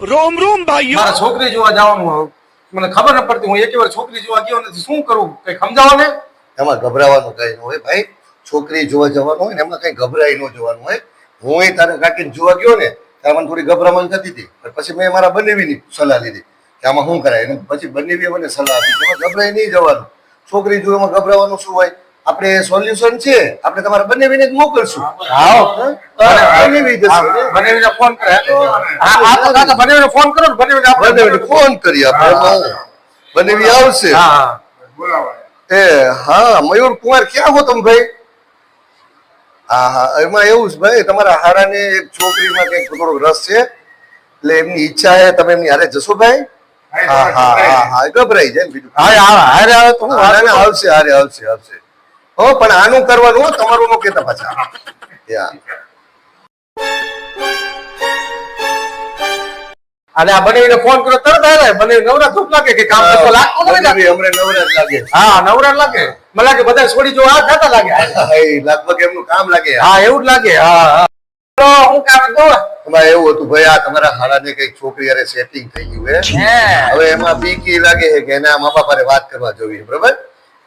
રોમ રોમ ભાઈઓ મારા છોકરી જોવા જવાનું મને ખબર ન પડતી. હું એક વાર છોકરી જોવા ગયો નથી. શું કરું? કઈ સમજાવો ને. એમાં ગભરાવાનું કઈ ન હોય ભાઈ. છોકરી જોવા જવાનું હોય ને એમાં કઈ ગભરાઈ ન જવાનું હોય. હું તારે કાકીને જોવા ગયો ને ત્યારે મને થોડી ગભરામણ થતી હતી, પણ પછી મેં મારા બંનેવીની સલાહ લીધી કે આમાં શું કરાય. અને પછી બંનેવીએ મને સલાહ આપી કે એમાં ગભરાઈ નહીં જવાનું. છોકરી જોવામાં ગભરાવાનું શું હોય? આપણે સોલ્યુશન છે, આપણે તમારા બંનેવીને જ મોકલશું. બંનેવી જશે. બંનેવીને ફોન કરે. હા તો કાકા બંનેવીને ફોન કરો ને. બંનેવીને આપણે બંનેવીને ફોન કરી આપણે. બંનેવી આવશે. હા હા મયુર કુમાર ક્યાં હો તમે ભાઈ? હા હા એમાં એવું છે ભાઈ, તમારા હારાને એક છોકરીમાં કઈક થોડો રસ છે, એટલે એમની ઈચ્છા છે તમે એમની હારે જશો ભાઈ? હા હા હા હા ગભરાઈ જાય ને બીજું. હારે આવે તો આવશે હારે આવશે આવશે. હો પણ આનું કરવાનું હો, તમારું નો કેતા પાછા. અને આ બંનેવીને ફોન કરો તરત આવે. બંનેવી નવરા ધૂપ લાગે કે કામ કરતો લાગતો નથી. હમણાં નવરા જ લાગે. હા નવરા લાગે. મને લાગે બધા છોડી જો આ જતા લાગે. લગભગ એમનું કામ લાગે. હા એવું જ લાગે. હા હા તો હું કામ તો એમાં એવું હતું ભાઈ, આ તમારા હારાને કઈક છોકરી હારે સેટિંગ થઈ ગયું હે. હવે એમાં બીક લાગે છે કે એના મા બાપાને વાત કરવા જવી, બરોબર?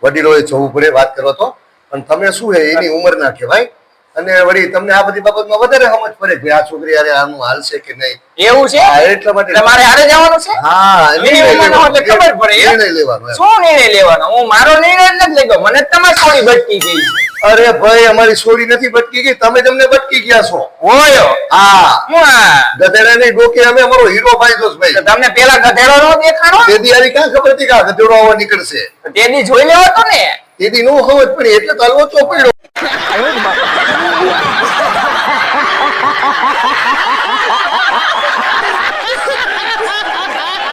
વડીલોએ જવું પડે વાત કરવા તો. પણ તમે શું હે એની ઉંમર ના કહેવાય, અને વળી તમને આ બધી બાબતમાં વધારે સમજ પડે કે આ છોકરી હારે આનું હાલશે કે નહીં. એવું છે? એટલા માટે મારે હારે જવાનું છે. હા ખબર પડે નિર્ણય લેવાનો. શું નિર્ણય લેવાનો? હું મારો નિર્ણય નથી લેતો. મને તમારી છોડી ભટકી ગઈ છે. અરે ભાઈ અમારી છોડી નથી ભટકી ગઈ, તમે તમને ભટકી ગયા છો. ઓયો હા ગધેડાની ડોકે અમે અમારો હીરો ભાઈ દોસ્ત ભાઈ. તમને પેલા ગધેડો નો દેખાણો? તેદી હારી ક્યાં ખબર હતી કે આ ગધેડો આવો નીકળશે? તેની જોઈ લેવો તો ને. તેદી નો ખબર પડી એટલે તો હલવો પડ્યો.